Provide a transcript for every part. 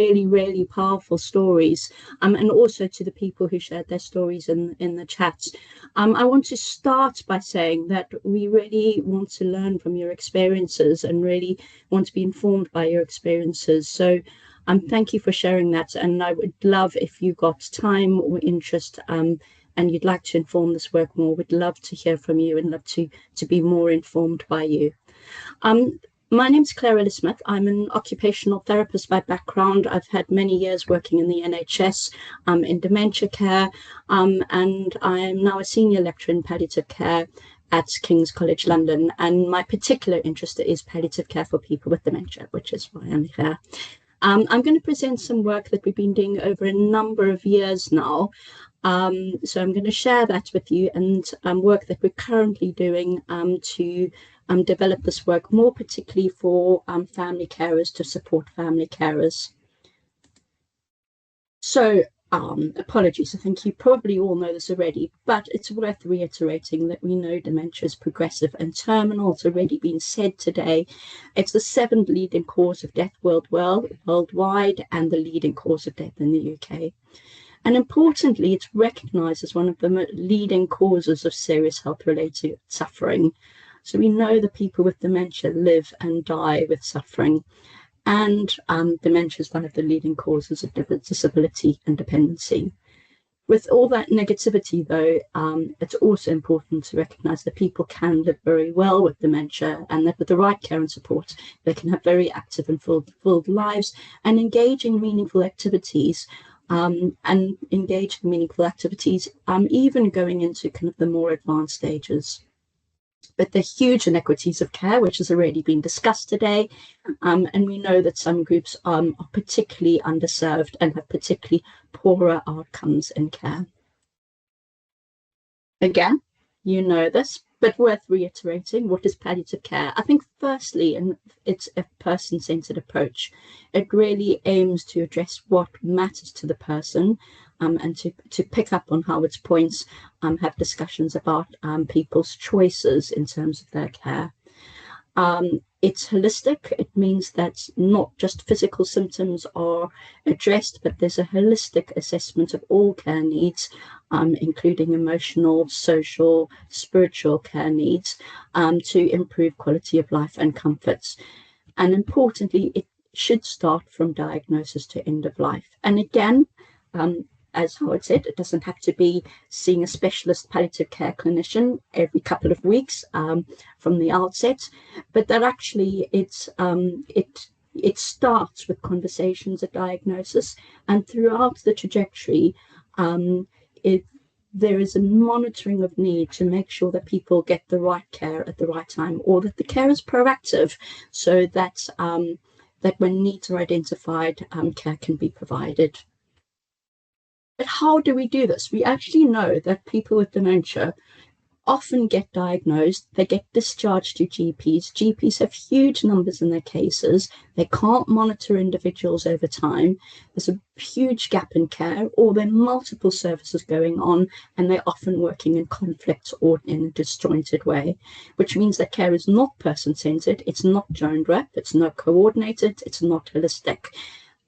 really, really powerful stories, and also to the people who shared their stories in the chat. I want to start by saying that we really want to learn from your experiences and really want to be informed by your experiences. So thank you for sharing that. And I would love if you got time or interest and you'd like to inform this work more, we'd love to hear from you and love to be more informed by you. My name's Claire Ellis Smith. I'm an occupational therapist by background. I've had many years working in the NHS in dementia care, and I am now a senior lecturer in palliative care at King's College London. And my particular interest is palliative care for people with dementia, which is why I'm here. I'm going to present some work that we've been doing over a number of years now. So I'm going to share that with you, and work that we're currently doing to develop this work, more particularly for family carers, to support family carers. So apologies, I think you probably all know this already, but it's worth reiterating that we know dementia is progressive and terminal. It's already been said today. It's the 7th leading cause of death worldwide, and the leading cause of death in the UK. And importantly, it's recognised as one of the leading causes of serious health-related suffering. So we know that people with dementia live and die with suffering. And dementia is one of the leading causes of disability and dependency. With all that negativity, though, it's also important to recognise that people can live very well with dementia, and that with the right care and support, they can have very active and fulfilled lives and engage in meaningful activities. Even going into kind of the more advanced stages. But the huge inequities of care, which has already been discussed today, and we know that some groups are particularly underserved and have particularly poorer outcomes in care. Again, you know this, but worth reiterating, what is palliative care? I think firstly, and it's a person-centered approach. It really aims to address what matters to the person, and to pick up on Howard's points, have discussions about people's choices in terms of their care. It's holistic. It means that not just physical symptoms are addressed, but there's a holistic assessment of all care needs, including emotional, social, spiritual care needs, to improve quality of life and comforts. And importantly, it should start from diagnosis to end of life. And again, as Howard said, it doesn't have to be seeing a specialist palliative care clinician every couple of weeks from the outset, but that actually it starts with conversations at diagnosis, and throughout the trajectory, there is a monitoring of need to make sure that people get the right care at the right time, or that the care is proactive, so that that when needs are identified, care can be provided. But how do we do this? We actually know that people with dementia often get diagnosed, they get discharged to GPs. GPs have huge numbers in their cases. They can't monitor individuals over time. There's a huge gap in care, or there are multiple services going on, and they're often working in conflict or in a disjointed way, which means that care is not person-centered, it's not joined up, it's not coordinated, it's not holistic.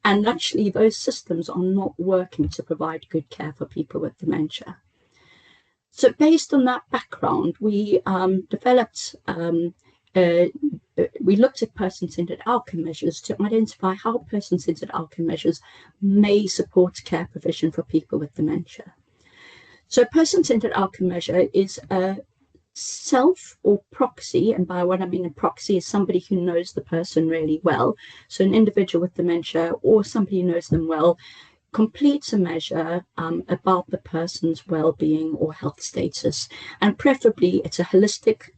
And actually, those systems are not working to provide good care for people with dementia. So based on that background, we developed, we looked at person-centered outcome measures to identify how person-centered outcome measures may support care provision for people with dementia. So a person-centered outcome measure is a self or proxy, and by what I mean a proxy is somebody who knows the person really well. So an individual with dementia or somebody who knows them well completes a measure about the person's well-being or health status, and preferably it's a holistic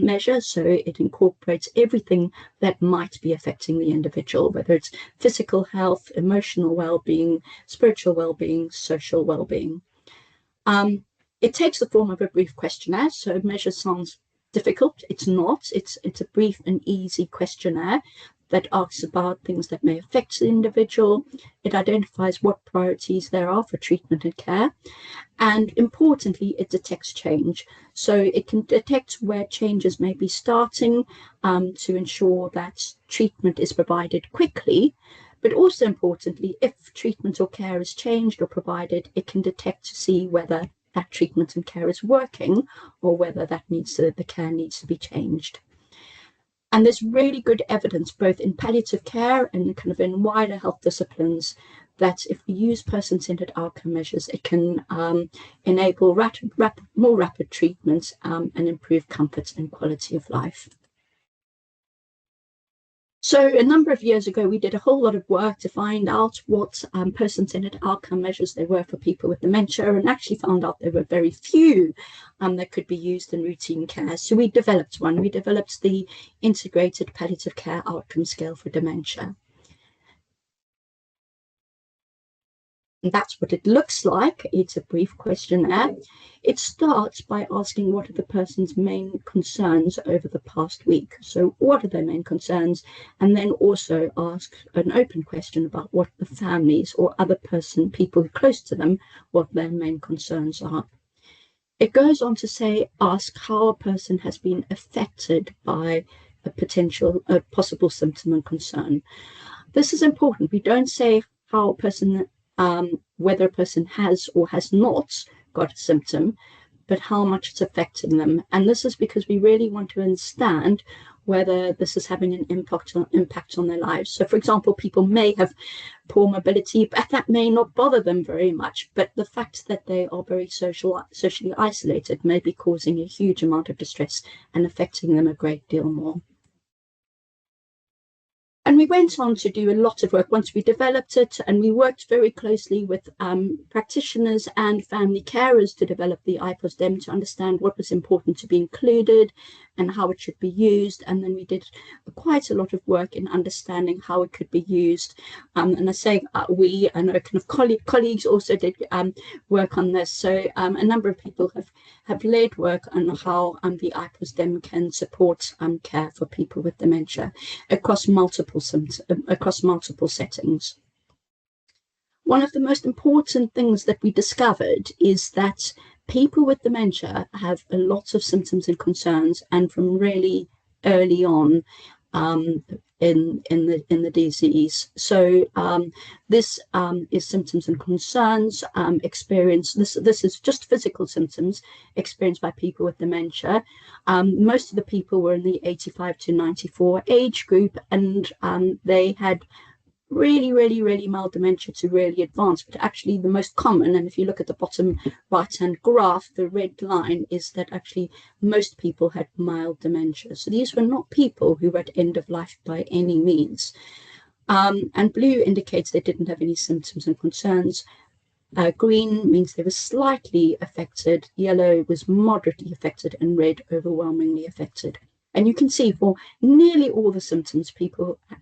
measure, so it incorporates everything that might be affecting the individual, whether it's physical health, emotional well-being, spiritual well-being, social well-being. It takes the form of a brief questionnaire, so a measure sounds difficult. It's not. It's a brief and easy questionnaire that asks about things that may affect the individual. It identifies what priorities there are for treatment and care. And importantly, it detects change. So it can detect where changes may be starting to ensure that treatment is provided quickly, But also importantly, if treatment or care is changed or provided, it can detect to see whether that treatment and care is working or whether the care needs to be changed. And there's really good evidence, both in palliative care and kind of in wider health disciplines, that if we use person-centered outcome measures, it can enable more rapid treatment and improve comfort and quality of life. So a number of years ago, we did a whole lot of work to find out what person-centered outcome measures there were for people with dementia, and actually found out there were very few that could be used in routine care. So we developed one. We developed the Integrated Palliative Care Outcome Scale for Dementia. And that's what it looks like. It's a brief questionnaire. It starts by asking what are the person's main concerns over the past week. So what are their main concerns? And then also ask an open question about what the families or other people close to them, what their main concerns are. It goes on to say, ask how a person has been affected by a possible symptom and concern. This is important. We don't say how a person whether a person has or has not got a symptom, but how much it's affecting them. And this is because we really want to understand whether this is having an impact on their lives. So, for example, people may have poor mobility, but that may not bother them very much. But the fact that they are very socially isolated may be causing a huge amount of distress and affecting them a great deal more. And we went on to do a lot of work once we developed it, and we worked very closely with practitioners and family carers to develop the IPOS-DEM to understand what was important to be included and how it should be used. And then we did quite a lot of work in understanding how it could be used. And I say we, and our kind of colleagues also did work on this. So a number of people have led work on how the IPOS-DEM can support care for people with dementia across multiple settings. One of the most important things that we discovered is that people with dementia have a lot of symptoms and concerns, and from really early on in the disease. So this is symptoms and concerns experienced. This is just physical symptoms experienced by people with dementia. Most of the people were in the 85 to 94 age group, and they had really mild dementia to really advanced, but actually the most common, and if you look at the bottom right hand graph, the red line is that actually most people had mild dementia. So these were not people who were at end of life by any means. And blue indicates they didn't have any symptoms and concerns. Green means they were slightly affected, yellow was moderately affected, and red overwhelmingly affected. And you can see for nearly all the symptoms,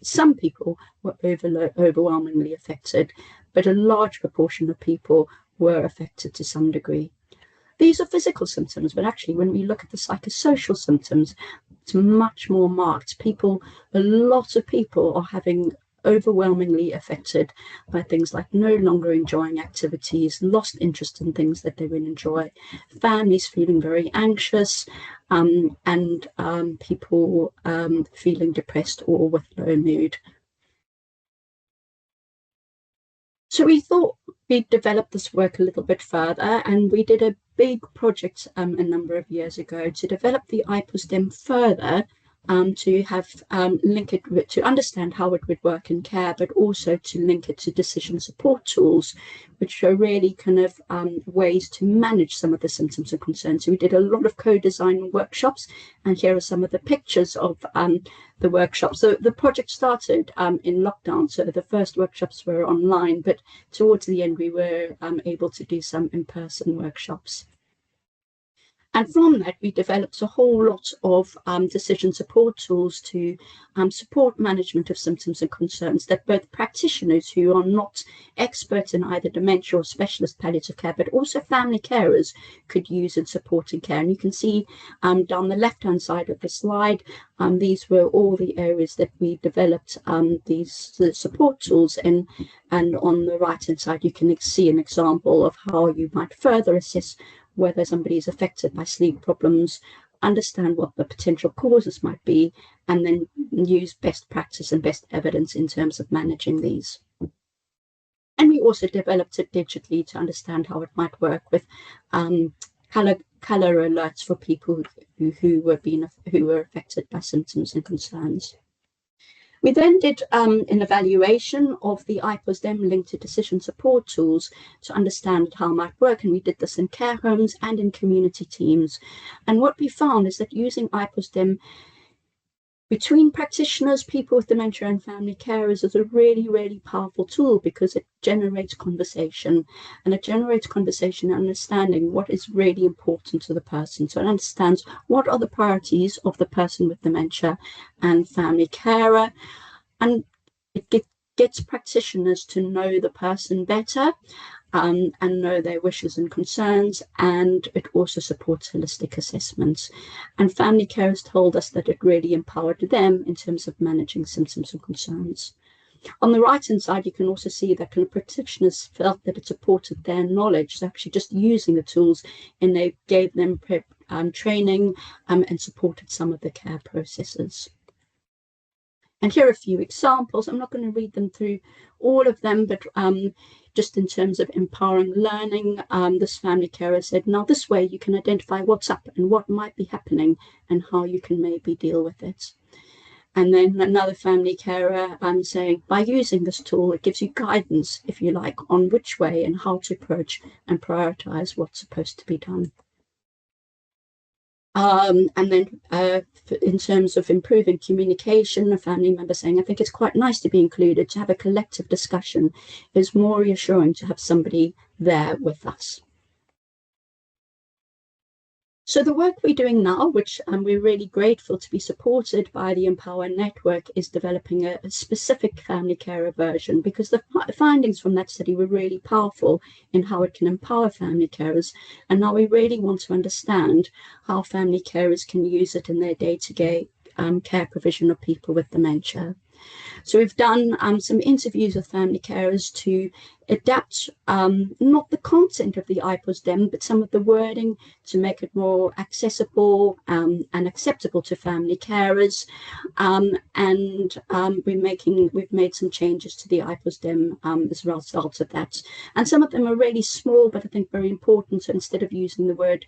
some people were overwhelmingly affected, but a large proportion of people were affected to some degree. These are physical symptoms, but actually when we look at the psychosocial symptoms, it's much more marked. A lot of people are having overwhelmingly affected by things like no longer enjoying activities, lost interest in things that they would enjoy, families feeling very anxious, and people feeling depressed or with low mood. So we thought we'd develop this work a little bit further, and we did a big project a number of years ago to develop the IPOS-DEM further, to have link it to understand how it would work in care, but also to link it to decision support tools, which are really kind of ways to manage some of the symptoms and concerns. So we did a lot of co-design workshops, and here are some of the pictures of the workshops. So the project started in lockdown, so the first workshops were online, but towards the end we were able to do some in-person workshops. And from that, we developed a whole lot of decision support tools to support management of symptoms and concerns that both practitioners who are not experts in either dementia or specialist palliative care, but also family carers could use in supporting care. And you can see down the left-hand side of the slide, these were all the areas that we developed the support tools in. And on the right-hand side, you can see an example of how you might further assess whether somebody is affected by sleep problems, understand what the potential causes might be, and then use best practice and best evidence in terms of managing these. And we also developed it digitally to understand how it might work with color alerts for people who were affected by symptoms and concerns. We then did an evaluation of the IPOS-DEM linked to decision support tools to understand how it might work, and we did this in care homes and in community teams. And what we found is that using IPOS-DEM between practitioners, people with dementia, and family carers is a really, really powerful tool, because it generates conversation, and it generates conversation and understanding what is really important to the person. So it understands what are the priorities of the person with dementia and family carer, and it gets practitioners to know the person better, and know their wishes and concerns, and it also supports holistic assessments. And family carers told us that it really empowered them in terms of managing symptoms and concerns. On the right-hand side, you can also see that kind of practitioners felt that it supported their knowledge, actually just using the tools, and they gave them training and supported some of the care processes. And here are a few examples. I'm not going to read them through all of them, but just in terms of empowering learning, this family carer said, now this way you can identify what's up and what might be happening and how you can maybe deal with it. And then another family carer saying, by using this tool, it gives you guidance, if you like, on which way and how to approach and prioritize what's supposed to be done. And then in terms of improving communication, a family member saying, I think it's quite nice to be included, to have a collective discussion is more reassuring to have somebody there with us. So the work we're doing now, which we're really grateful to be supported by the Empower Network, is developing a specific family carer version, because the findings from that study were really powerful in how it can empower family carers. And now we really want to understand how family carers can use it in their day-to-day care provision of people with dementia. So we've done some interviews with family carers to adapt not the content of the IPOS-DEM, but some of the wording to make it more accessible and acceptable to family carers. We've made some changes to the IPOS-DEM as a result of that. And some of them are really small, but I think very important. So instead of using the word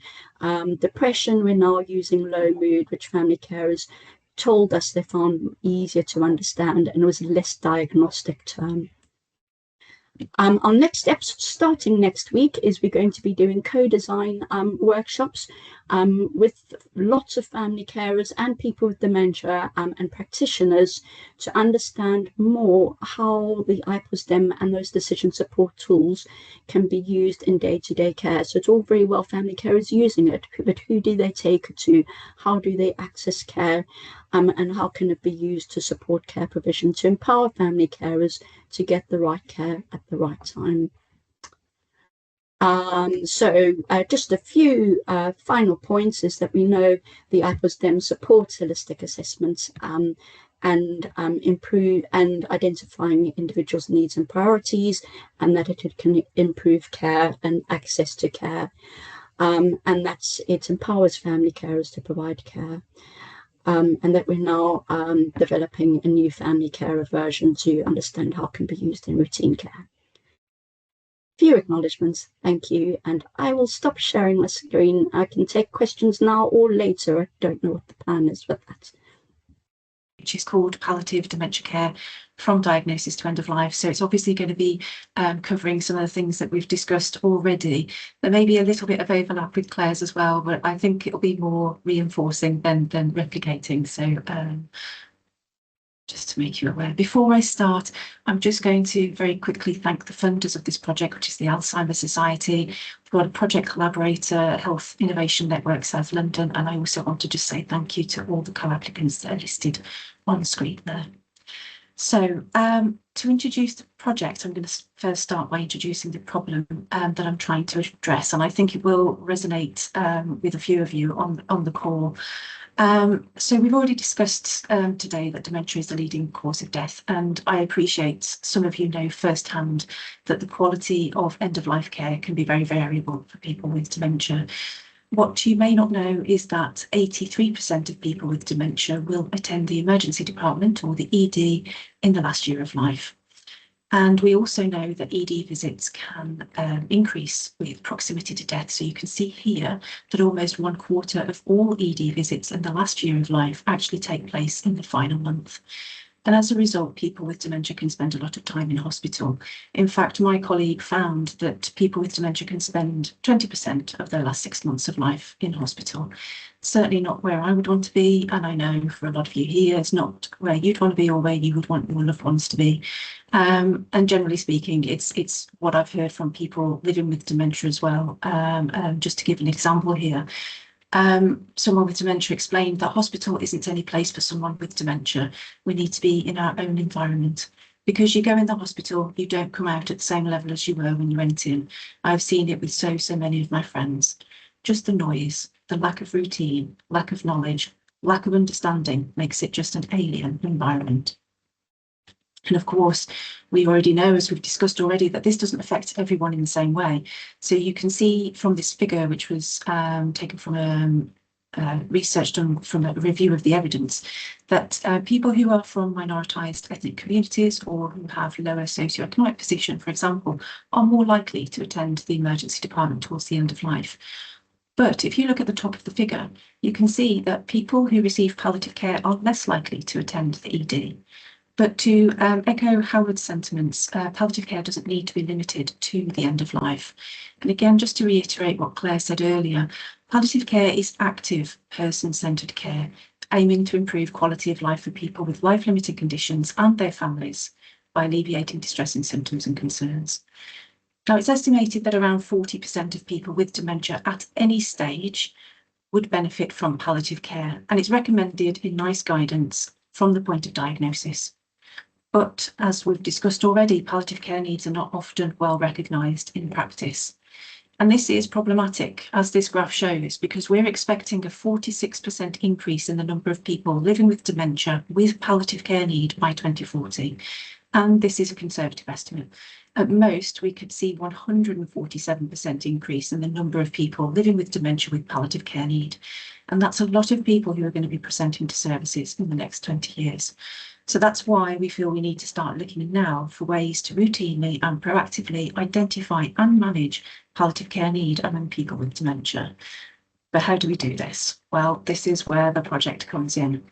depression, we're now using low mood, which family carers told us they found easier to understand, and it was a less diagnostic term. Our next steps starting next week is we're going to be doing co-design workshops with lots of family carers and people with dementia and practitioners to understand more how the IPOS-DEM and those decision support tools can be used in day-to-day care. So it's all very well family carers using it, but who do they take it to? How do they access care? And how can it be used to support care provision, to empower family carers to get the right care at the right time. Just a few final points is that we know the IPOS-DEM supports holistic assessments and improve and identifying individuals' needs and priorities, and that it can improve care and access to care, and it empowers family carers to provide care. And that we're now developing a new family carer version to understand how it can be used in routine care. Few acknowledgements, thank you, and I will stop sharing my screen. I can take questions now or later. I don't know what the plan is with that. Which is called Palliative Dementia Care from Diagnosis to End of Life. So it's obviously going to be covering some of the things that we've discussed already. There may be a little bit of overlap with Claire's as well, but I think it'll be more reinforcing than replicating. So just to make you aware. Before I start, I'm just going to very quickly thank the funders of this project, which is the Alzheimer's Society. We've got a project collaborator, Health Innovation Network South London, and I also want to just say thank you to all the co-applicants that are listed on the screen there. So to introduce the project, I'm going to first start by introducing the problem that I'm trying to address, and I think it will resonate with a few of you on the call. So we've already discussed today that dementia is the leading cause of death, and I appreciate some of you know firsthand that the quality of end-of-life care can be very variable for people with dementia. What you may not know is that 83% of people with dementia will attend the emergency department, or the ED, in the last year of life. And we also know that ED visits can increase with proximity to death. So you can see here that almost 1/4 of all ED visits in the last year of life actually take place in the final month. And as a result, people with dementia can spend a lot of time in hospital. In fact, my colleague found that people with dementia can spend 20% of their last 6 months of life in hospital. Certainly not where I would want to be, and I know for a lot of you here, it's not where you'd want to be or where you would want your loved ones to be. And generally speaking, it's what I've heard from people living with dementia as well. Just to give an example here, someone with dementia explained that hospital isn't any place for someone with dementia. We need to be in our own environment. Because you go in the hospital, you don't come out at the same level as you were when you went in. I've seen it with so many of my friends. Just the noise, the lack of routine, lack of knowledge, lack of understanding makes it just an alien environment. And of course, we already know, as we've discussed already, that this doesn't affect everyone in the same way. So you can see from this figure, which was taken from research done from a review of the evidence, that people who are from minoritized ethnic communities or who have lower socioeconomic position, for example, are more likely to attend the emergency department towards the end of life. But if you look at the top of the figure, you can see that people who receive palliative care are less likely to attend the ED. But to echo Howard's sentiments, palliative care doesn't need to be limited to the end of life. And again, just to reiterate what Claire said earlier, palliative care is active, person-centred care, aiming to improve quality of life for people with life-limiting conditions and their families by alleviating distressing symptoms and concerns. Now, it's estimated that around 40% of people with dementia at any stage would benefit from palliative care, and it's recommended in NICE guidance from the point of diagnosis. But as we've discussed already, palliative care needs are not often well recognised in practice. And this is problematic, as this graph shows, because we're expecting a 46% increase in the number of people living with dementia with palliative care need by 2040. And this is a conservative estimate. At most, we could see 147% increase in the number of people living with dementia with palliative care need. And that's a lot of people who are going to be presenting to services in the next 20 years. So that's why we feel we need to start looking now for ways to routinely and proactively identify and manage palliative care need among people with dementia. But how do we do this? Well, this is where the project comes in.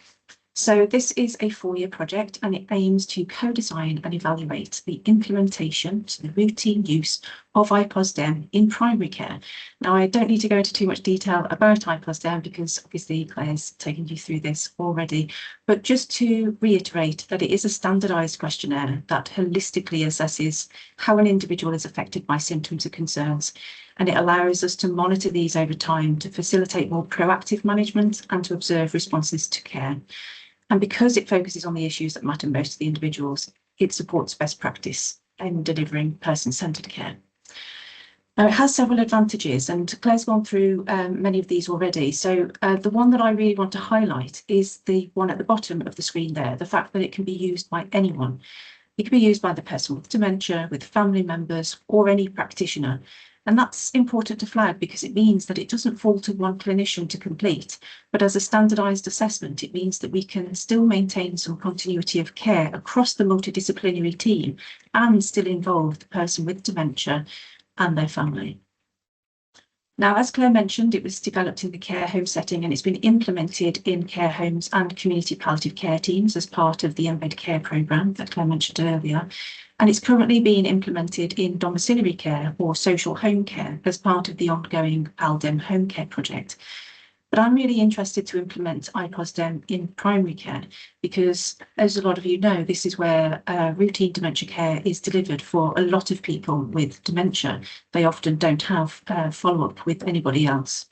So this is a 4-year project, and it aims to co-design and evaluate the implementation, so the routine use of IPOS-DEM in primary care. Now, I don't need to go into too much detail about IPOS-DEM because obviously Claire's taken you through this already, but just to reiterate that it is a standardised questionnaire that holistically assesses how an individual is affected by symptoms and concerns, and it allows us to monitor these over time to facilitate more proactive management and to observe responses to care. And because it focuses on the issues that matter most to the individuals, it supports best practice in delivering person-centred care. Now, it has several advantages, and Claire's gone through many of these already. So the one that I really want to highlight is the one at the bottom of the screen there, the fact that it can be used by anyone. It can be used by the person with dementia, with family members, or any practitioner. And that's important to flag because it means that it doesn't fall to one clinician to complete, but as a standardised assessment, it means that we can still maintain some continuity of care across the multidisciplinary team and still involve the person with dementia and their family. Now, as Claire mentioned, it was developed in the care home setting and it's been implemented in care homes and community palliative care teams as part of the Embed Care programme that Claire mentioned earlier. And it's currently being implemented in domiciliary care or social home care as part of the ongoing PALDEM home care project. But I'm really interested to implement IPOS-DEM in primary care because, as a lot of you know, this is where routine dementia care is delivered for a lot of people with dementia. They often don't have follow-up with anybody else.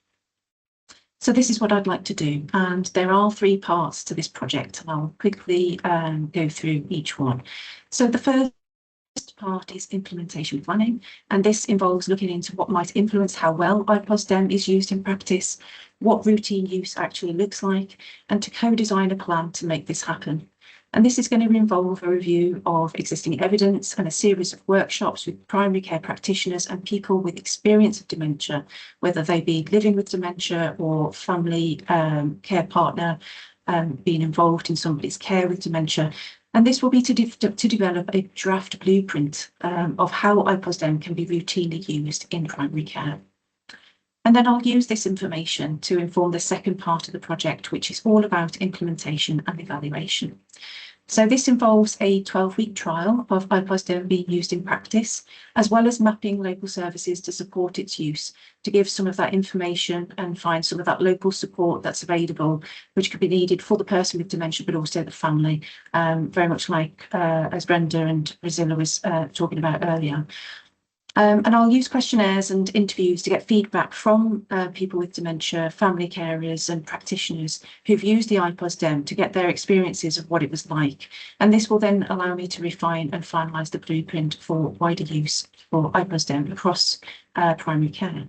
So this is what I'd like to do, and there are 3 parts to this project, and I'll quickly go through each one. So the first part is implementation planning, and this involves looking into what might influence how well IPOS-DEM is used in practice, what routine use actually looks like, and to co-design a plan to make this happen. And this is going to involve a review of existing evidence and a series of workshops with primary care practitioners and people with experience of dementia, whether they be living with dementia or family care partner being involved in somebody's care with dementia. And this will be to develop a draft blueprint of how IPOSDEM can be routinely used in primary care. And then I'll use this information to inform the second part of the project, which is all about implementation and evaluation. So this involves a 12-week trial of IPOSDEM being used in practice, as well as mapping local services to support its use, to give some of that information and find some of that local support that's available, which could be needed for the person with dementia, but also the family, very much like as Brenda and Priscilla was talking about earlier. And I'll use questionnaires and interviews to get feedback from people with dementia, family carers and practitioners who've used the IPOSDEM to get their experiences of what it was like. And this will then allow me to refine and finalise the blueprint for wider use for IPOSDEM across primary care.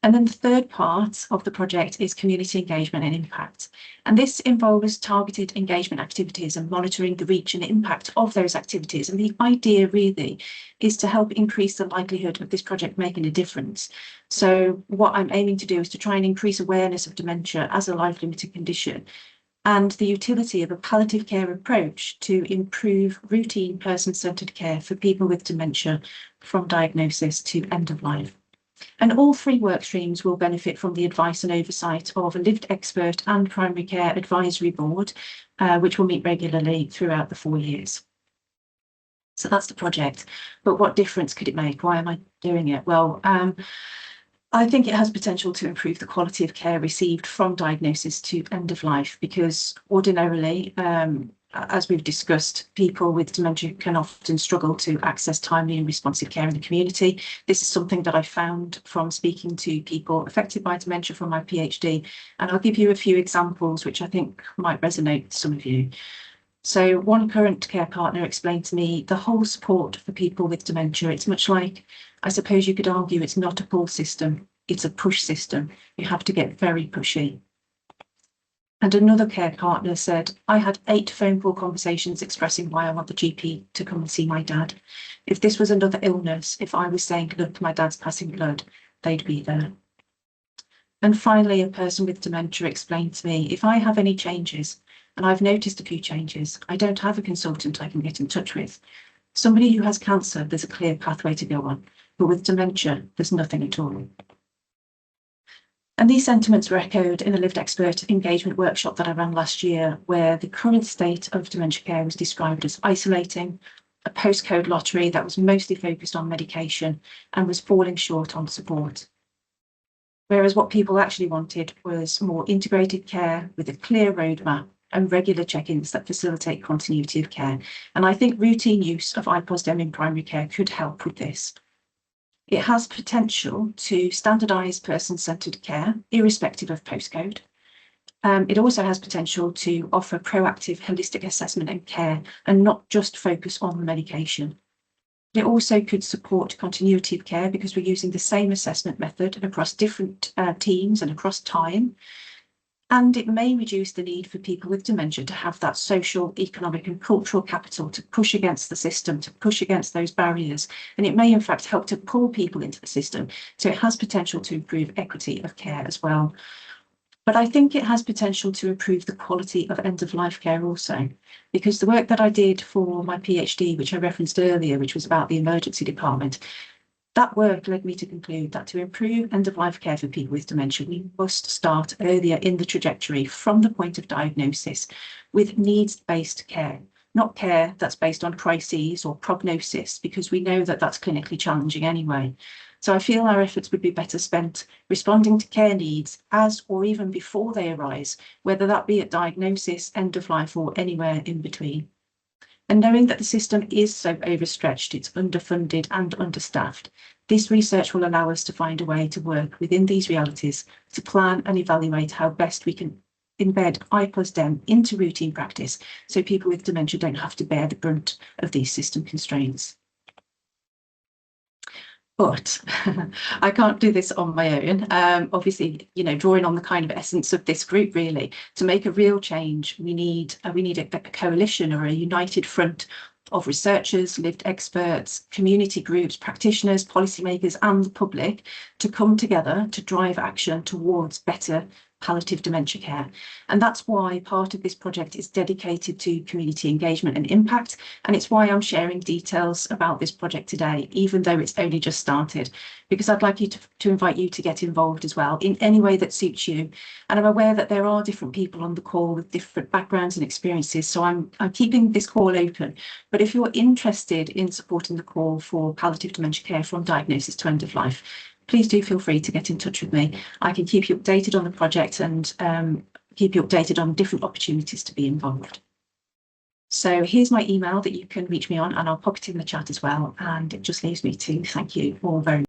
And then the third part of the project is community engagement and impact. And this involves targeted engagement activities and monitoring the reach and impact of those activities. And the idea really is to help increase the likelihood of this project making a difference. So what I'm aiming to do is to try and increase awareness of dementia as a life-limited condition and the utility of a palliative care approach to improve routine person-centred care for people with dementia from diagnosis to end of life. And all three work streams will benefit from the advice and oversight of a lived expert and primary care advisory board, which will meet regularly throughout the 4 years. So that's the project. But what difference could it make? Why am I doing it? Well, I think it has potential to improve the quality of care received from diagnosis to end of life, because ordinarily, as we've discussed, people with dementia can often struggle to access timely and responsive care in the community. This is something that I found from speaking to people affected by dementia from my PhD, and I'll give you a few examples which I think might resonate with some of you. So one current care partner explained to me the whole support for people with dementia. It's much like, I suppose you could argue, it's not a pull system, it's a push system. You have to get very pushy. And another care partner said, I had 8 phone call conversations expressing why I want the GP to come and see my dad. If this was another illness, if I was saying, look, my dad's passing blood, they'd be there. And finally, a person with dementia explained to me, if I have any changes, and I've noticed a few changes, I don't have a consultant I can get in touch with. Somebody who has cancer, there's a clear pathway to go on, but with dementia, there's nothing at all. And these sentiments were echoed in a lived expert engagement workshop that I ran last year, where the current state of dementia care was described as isolating, a postcode lottery that was mostly focused on medication and was falling short on support. Whereas what people actually wanted was more integrated care with a clear roadmap and regular check-ins that facilitate continuity of care. And I think routine use of IPOSDEM in primary care could help with this. It has potential to standardise person-centred care, irrespective of postcode. It also has potential to offer proactive holistic assessment and care and not just focus on medication. It also could support continuity of care because we're using the same assessment method across different teams and across time. And it may reduce the need for people with dementia to have that social, economic and cultural capital to push against the system, to push against those barriers. And it may in fact help to pull people into the system. So it has potential to improve equity of care as well. But I think it has potential to improve the quality of end-of-life care also, because the work that I did for my PhD, which I referenced earlier, which was about the emergency department, that work led me to conclude that to improve end-of-life care for people with dementia, we must start earlier in the trajectory from the point of diagnosis with needs-based care, not care that's based on crises or prognosis, because we know that that's clinically challenging anyway. So I feel our efforts would be better spent responding to care needs as or even before they arise, whether that be at diagnosis, end of life, or anywhere in between. And knowing that the system is so overstretched, it's underfunded and understaffed, this research will allow us to find a way to work within these realities to plan and evaluate how best we can embed IPOSDEM into routine practice so people with dementia don't have to bear the brunt of these system constraints. But I can't do this on my own. Obviously, drawing on the kind of essence of this group, really, to make a real change, we need a coalition or a united front of researchers, lived experts, community groups, practitioners, policymakers, and the public to come together to drive action towards better palliative dementia care. And that's why part of this project is dedicated to community engagement and impact. And it's why I'm sharing details about this project today, even though it's only just started, because I'd like you to invite you to get involved as well in any way that suits you. And I'm aware that there are different people on the call with different backgrounds and experiences. So I'm keeping this call open. But if you're interested in supporting the call for palliative dementia care from diagnosis to end of life, please do feel free to get in touch with me. I can keep you updated on the project and keep you updated on different opportunities to be involved. So here's my email that you can reach me on, and I'll pop it in the chat as well. And it just leaves me to thank you all very much.